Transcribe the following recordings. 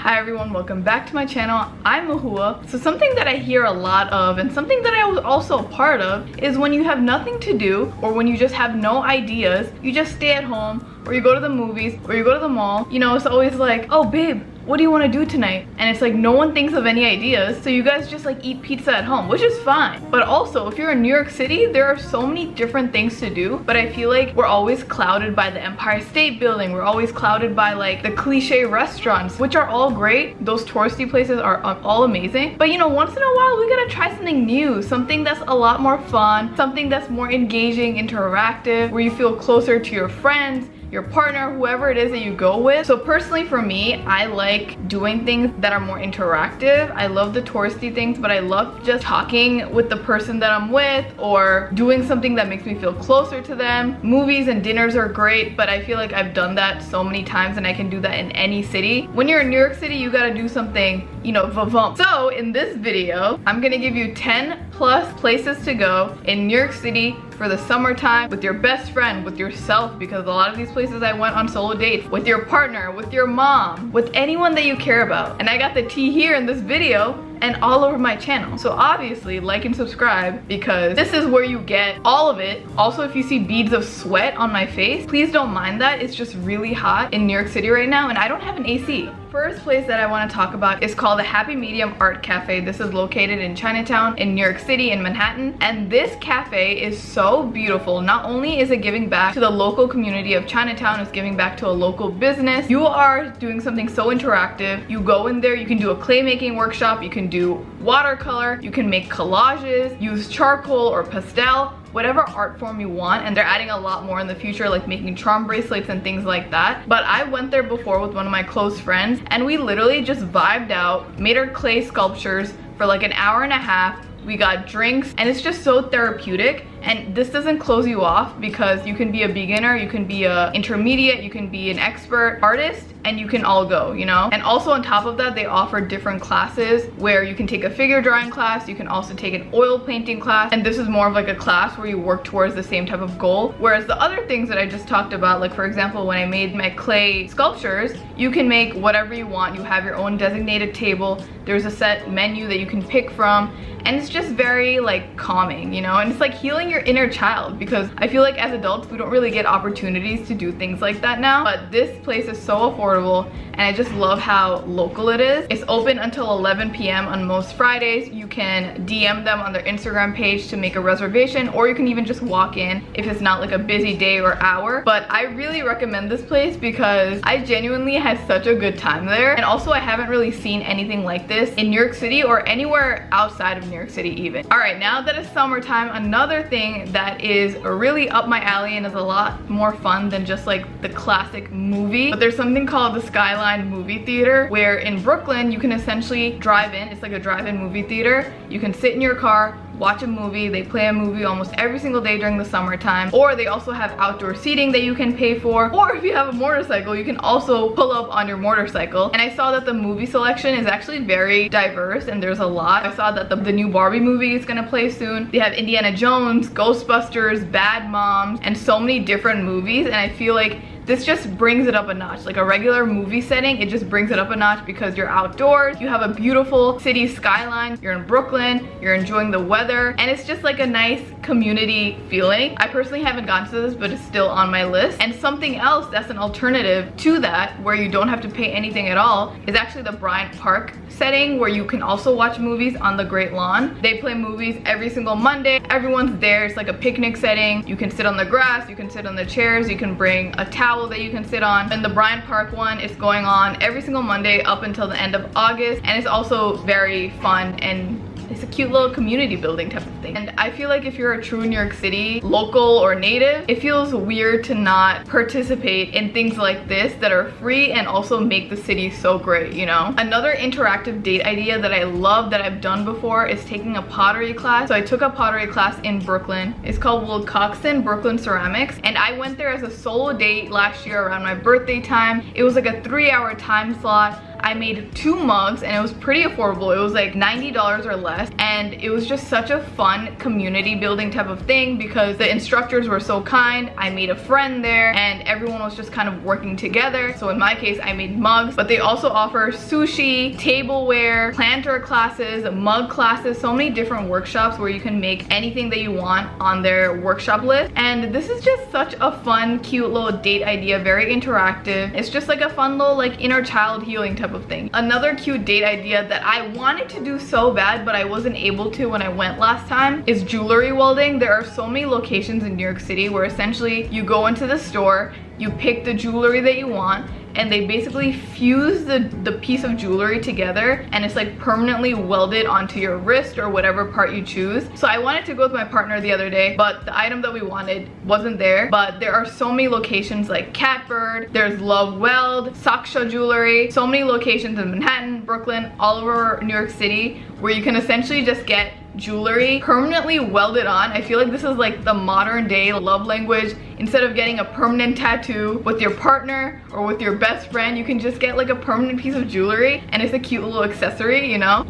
Hi everyone, welcome back to my channel. I'm Mahua. So something that I hear a lot of and something that I was also a part of is when you have nothing to do or when you just have no ideas, you just stay at home or you go to the movies or you go to the mall. You know, it's always like, oh babe, what do you want to do tonight? And it's like no one thinks of any ideas, so you guys just like eat pizza at home, which is fine. But also, if you're in New York City, there are so many different things to do, but I feel like we're always clouded by the Empire State Building. We're always clouded by like the cliche restaurants, which are all great. Those touristy places are all amazing. But you know, once in a while, we gotta try something new, something that's a lot more fun, something that's more engaging, interactive, where you feel closer to your friends, your partner, whoever it is that you go with. So personally for me, I like doing things that are more interactive. I love the touristy things, but I love just talking with the person that I'm with or doing something that makes me feel closer to them. Movies and dinners are great, but I feel like I've done that so many times and I can do that in any city. When you're in New York City, you gotta do something, you know, va-vump. So in this video, I'm gonna give you 10 plus places to go in New York City for the summertime with your best friend, with yourself, because a lot of these places I went on solo dates, with your partner, with your mom, with anyone that you care about. And I got the tea here in this video and all over my channel. So obviously like and subscribe because this is where you get all of it. Also, if you see beads of sweat on my face, please don't mind that. It's just really hot in New York City right now and I don't have an AC. First place that I want to talk about is called the Happy Medium Art Cafe. This is located in Chinatown in New York City in Manhattan, and this cafe is so beautiful. Not only is it giving back to the local community of Chinatown, it's giving back to a local business. You are doing something so interactive. You go in there, you can do a clay making workshop, you can do watercolor, you can make collages, use charcoal or pastel, whatever art form you want, and they're adding a lot more in the future, like making charm bracelets and things like that. But I went there before with one of my close friends and we literally just vibed out, made our clay sculptures for like an hour and a half. We got drinks and it's just so therapeutic. And this doesn't close you off because you can be a beginner, you can be a intermediate, you can be an expert artist, and you can all go, you know? And also on top of that, they offer different classes where you can take a figure drawing class, you can also take an oil painting class, and this is more of like a class where you work towards the same type of goal. Whereas the other things that I just talked about, like for example, when I made my clay sculptures, you can make whatever you want. You have your own designated table, there's a set menu that you can pick from, and it's just very like calming, you know? And it's like healing your inner child, because I feel like as adults we don't really get opportunities to do things like that now. But this place is so affordable and I just love how local it is. It's open until 11 p.m. on most Fridays. You can DM them on their Instagram page to make a reservation, or you can even just walk in if it's not like a busy day or hour. But I really recommend this place because I genuinely had such a good time there, and also I haven't really seen anything like this in New York City or anywhere outside of New York City even. All right, now that it's summertime, another thing that is really up my alley and is a lot more fun than just like the classic movie, but there's something called the Skyline movie theater, where in Brooklyn you can essentially drive in. It's like a drive-in movie theater. You can sit in your car, watch a movie. They play a movie almost every single day during the summertime. Or they also have outdoor seating that you can pay for, or if you have a motorcycle you can also pull up on your motorcycle. And I saw that the movie selection is actually very diverse and there's a lot. I saw that the new Barbie movie is gonna play soon. They have Indiana Jones, Ghostbusters, Bad Moms, and so many different movies, and I feel like this just brings it up a notch. Like a regular movie setting, it just brings it up a notch because you're outdoors, you have a beautiful city skyline, you're in Brooklyn, you're enjoying the weather, and it's just like a nice community feeling. I personally haven't gone to this, but it's still on my list. And something else that's an alternative to that, where you don't have to pay anything at all, is actually the Bryant Park setting, where you can also watch movies on the Great Lawn. They play movies every single Monday. Everyone's there. It's like a picnic setting. You can sit on the grass, you can sit on the chairs, you can bring a towel that you can sit on. And the Bryant Park one is going on every single Monday up until the end of August, and it's also very fun and it's a cute little community building type of thing. And I feel like if you're a true New York City local or native, it feels weird to not participate in things like this that are free and also make the city so great, you know? Another interactive date idea that I love that I've done before is taking a pottery class. So I took a pottery class in Brooklyn. It's called Wilcoxon Brooklyn Ceramics, and I went there as a solo date last year around my birthday time. It was like a 3-hour time slot. I made 2 mugs and it was pretty affordable. It was like $90 or less, and it was just such a fun community building type of thing because the instructors were so kind. I made a friend there and everyone was just kind of working together. So in my case, I made mugs, but they also offer sushi, tableware, planter classes, mug classes, so many different workshops where you can make anything that you want on their workshop list. And this is just such a fun, cute little date idea, very interactive. It's just like a fun little like inner child healing type of thing. Another cute date idea that I wanted to do so bad but I wasn't able to when I went last time is jewelry welding. There are so many locations in New York City where essentially you go into the store, you pick the jewelry that you want, and they basically fuse the piece of jewelry together and it's like permanently welded onto your wrist or whatever part you choose. So I wanted to go with my partner the other day, but the item that we wanted wasn't there. But there are so many locations like Catbird, there's Love Weld, Saksha Jewelry, so many locations in Manhattan, Brooklyn, all over New York City where you can essentially just get jewelry permanently welded on. I feel like this is like the modern day love language. Instead of getting a permanent tattoo with your partner or with your best friend, you can just get like a permanent piece of jewelry and it's a cute little accessory, you know?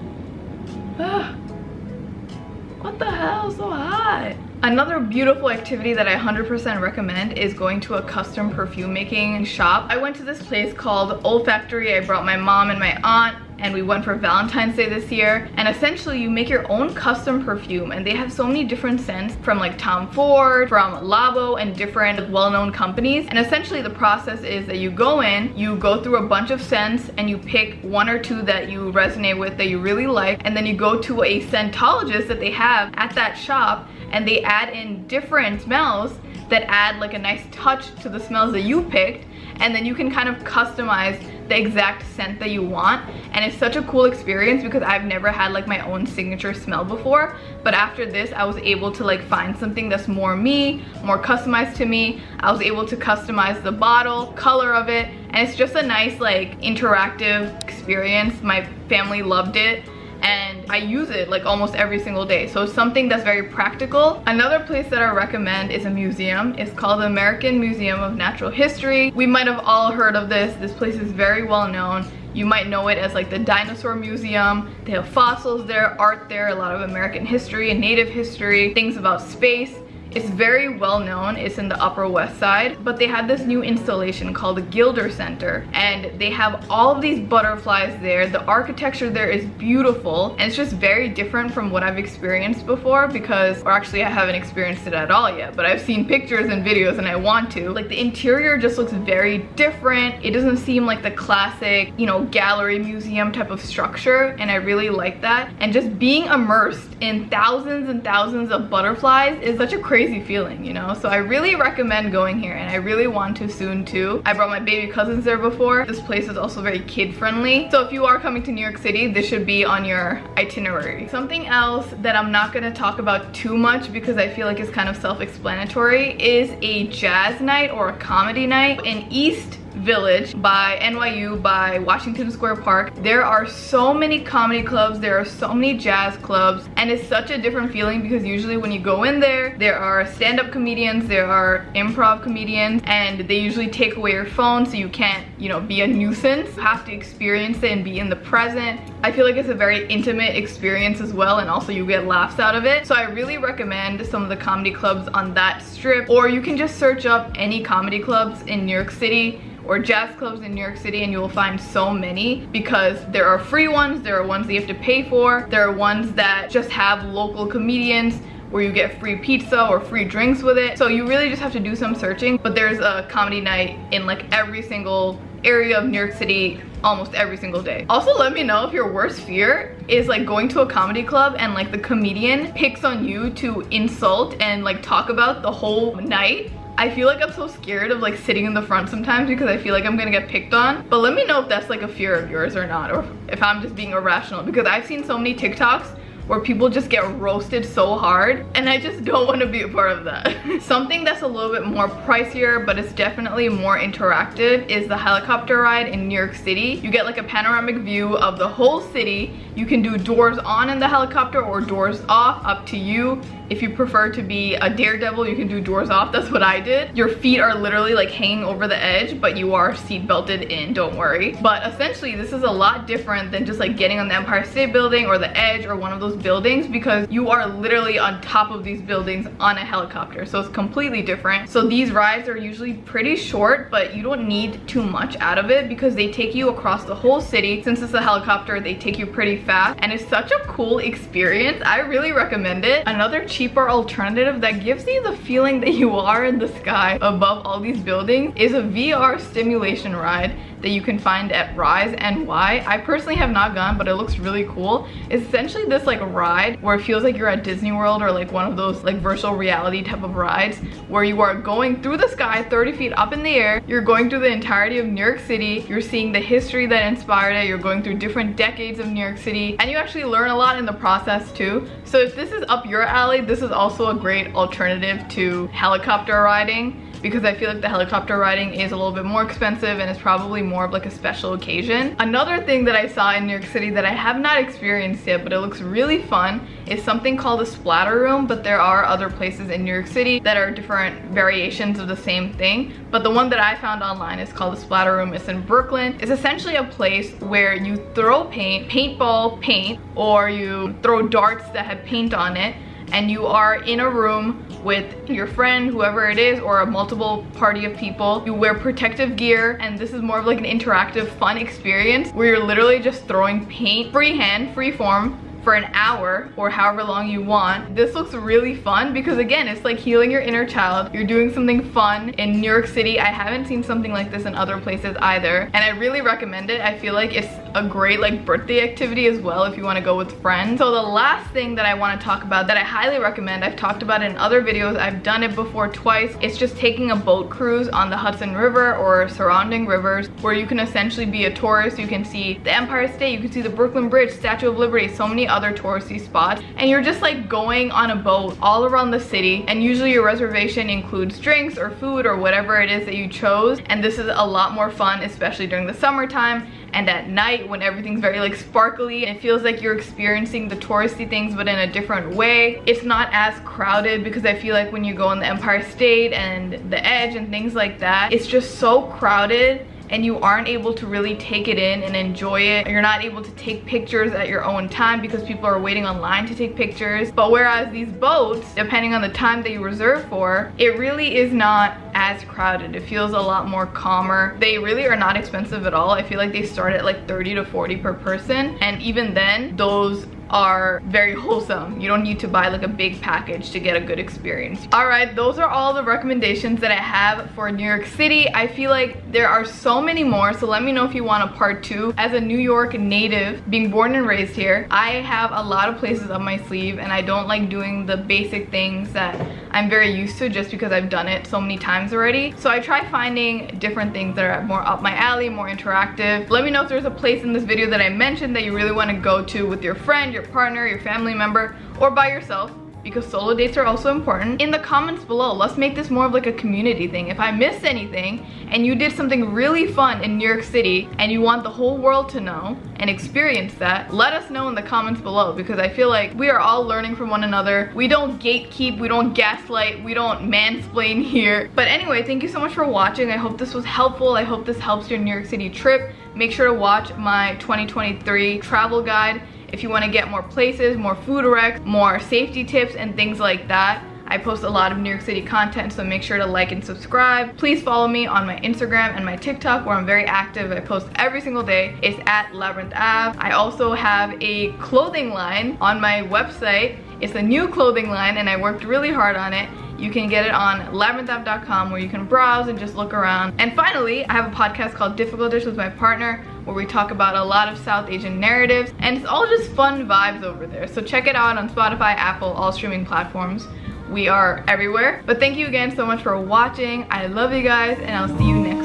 What the hell, so hot. Another beautiful activity that I 100% recommend is going to a custom perfume making shop. I went to this place called Old Factory. I brought my mom and my aunt and we went for Valentine's Day this year, and essentially you make your own custom perfume and they have so many different scents from like Tom Ford, from Labo, and different well-known companies. And essentially the process is that you go in, you go through a bunch of scents and you pick 1 or 2 that you resonate with, that you really like, and then you go to a scentologist that they have at that shop and they add in different smells that add like a nice touch to the smells that you picked, and then you can kind of customize the exact scent that you want. And it's such a cool experience because I've never had like my own signature smell before, but after this I was able to like find something that's more me, more customized to me. I was able to customize the bottle, color of it, and it's just a nice like interactive experience. My family loved it and I use it like almost every single day. So it's something that's very practical. Another place that I recommend is a museum. It's called the American Museum of Natural History. We might have all heard of this. This place is very well known. You might know it as like the Dinosaur Museum. They have fossils there, art there, a lot of American history and native history, things about space. It's very well known. It's in the Upper West Side, but they had this new installation called the Gilder Center, and they have all of these butterflies there. The architecture there is beautiful, and it's just very different from what I've experienced before because, or actually I haven't experienced it at all yet, but I've seen pictures and videos and I want to. Like the interior just looks very different. It doesn't seem like the classic, you know, gallery museum type of structure, and I really like that. And just being immersed in thousands and thousands of butterflies is such a crazy feeling, you know? So I really recommend going here, and I really want to soon too. I brought my baby cousins there before. This place is also very kid friendly. So if you are coming to New York City, this should be on your itinerary. Something else that I'm not gonna talk about too much because I feel like it's kind of self-explanatory is a jazz night or a comedy night in East Village by NYU, by Washington Square Park. There are so many comedy clubs, there are so many jazz clubs, and it's such a different feeling because usually when you go in there, there are stand-up comedians, there are improv comedians, and they usually take away your phone so you can't, you know, be a nuisance. You have to experience it and be in the present. I feel like it's a very intimate experience as well, and also you get laughs out of it. So I really recommend some of the comedy clubs on that strip, or you can just search up any comedy clubs in New York City or jazz clubs in New York City and you will find so many, because there are free ones, there are ones that you have to pay for, there are ones that just have local comedians where you get free pizza or free drinks with it. So you really just have to do some searching, but there's a comedy night in like every single area of New York City almost every single day. Also, let me know if your worst fear is like going to a comedy club and like the comedian picks on you to insult and like talk about the whole night. I feel like I'm so scared of like sitting in the front sometimes because I feel like I'm gonna get picked on. But let me know if that's like a fear of yours or not, or if I'm just being irrational, because I've seen so many TikToks where people just get roasted so hard and I just don't want to be a part of that. Something that's a little bit more pricier but it's definitely more interactive is the helicopter ride in New York City. You get like a panoramic view of the whole city. You can do doors on in the helicopter or doors off, up to you. If you prefer to be a daredevil, you can do doors off. That's what I did. Your feet are literally like hanging over the edge, but you are seat belted in, don't worry. But essentially this is a lot different than just like getting on the Empire State Building or the Edge or one of those buildings, because you are literally on top of these buildings on a helicopter. So it's completely different. So these rides are usually pretty short, but you don't need too much out of it because they take you across the whole city. Since it's a helicopter, they take you pretty fast and it's such a cool experience. I really recommend it. Another cheaper alternative that gives you the feeling that you are in the sky above all these buildings is a VR stimulation ride that you can find at Rise NY. I personally have not gone, but it looks really cool. It's essentially this like ride where it feels like you're at Disney World or like one of those like virtual reality type of rides where you are going through the sky 30 feet up in the air. You're going through the entirety of New York City. You're seeing the history that inspired it. You're going through different decades of New York City, and you actually learn a lot in the process too. So if this is up your alley, this is also a great alternative to helicopter riding, because I feel like the helicopter riding is a little bit more expensive and it's probably more of like a special occasion. Another thing that I saw in New York City that I have not experienced yet, but it looks really fun, is something called the Splatter Room. But there are other places in New York City that are different variations of the same thing. But the one that I found online is called the Splatter Room. It's in Brooklyn. It's essentially a place where you throw paintball paint, or you throw darts that have paint on it, and you are in a room with your friend, whoever it is, or a multiple party of people. You wear protective gear, and this is more of like an interactive, fun experience where you're literally just throwing paint freehand, free form, for an hour or however long you want. This looks really fun because again, it's like healing your inner child. You're doing something fun in New York City. I haven't seen something like this in other places either, and I really recommend it. I feel like it's a great like birthday activity as well if you want to go with friends. So the last thing that I want to talk about that I highly recommend, I've talked about it in other videos, I've done it before twice, it's just taking a boat cruise on the Hudson River or surrounding rivers, where you can essentially be a tourist. You can see the Empire State, you can see the Brooklyn Bridge, Statue of Liberty, so many other touristy spots, and you're just like going on a boat all around the city. And usually your reservation includes drinks or food or whatever it is that you chose, and this is a lot more fun, especially during the summertime and at night when everything's very like sparkly. It feels like you're experiencing the touristy things but in a different way. It's not as crowded, because I feel like when you go on the Empire State and the Edge and things like that, it's just so crowded and you aren't able to really take it in and enjoy it. You're not able to take pictures at your own time because people are waiting online to take pictures. But whereas these boats, depending on the time that you reserve for, it really is not as crowded. It feels a lot more calmer. They really are not expensive at all. I feel like they start at like 30 to 40 per person, and even then those are very wholesome. You don't need to buy like a big package to get a good experience. All right, those are all the recommendations that I have for New York City. I feel like there are so many more, so let me know if you want a part 2. As a New York native, being born and raised here, I have a lot of places up my sleeve, and I don't like doing the basic things that I'm very used to just because I've done it so many times already. So I try finding different things that are more up my alley, more interactive. Let me know if there's a place in this video that I mentioned that you really want to go to with your friend, your partner, your family member, or by yourself, because solo dates are also important. In the comments below, let's make this more of like a community thing. If I missed anything and you did something really fun in New York City and you want the whole world to know and experience that, let us know in the comments below, because I feel like we are all learning from one another. We don't gatekeep, we don't gaslight, we don't mansplain here. But anyway, thank you so much for watching. I hope this was helpful. I hope this helps your New York City trip. Make sure to watch my 2023 travel guide if you want to get more places, more food recs, more safety tips and things like that. I post a lot of New York City content, so make sure to like and subscribe. Please follow me on my Instagram and my TikTok, where I'm very active. I post every single day. It's at Labyrinth Ave. I also have a clothing line on my website. It's a new clothing line and I worked really hard on it. You can get it on labyrinthapp.com, where you can browse and just look around. And finally, I have a podcast called Difficult Dish with my partner, where we talk about a lot of South Asian narratives, and it's all just fun vibes over there. So check it out on Spotify, Apple, all streaming platforms. We are everywhere. But thank you again so much for watching. I love you guys, and I'll see you next time.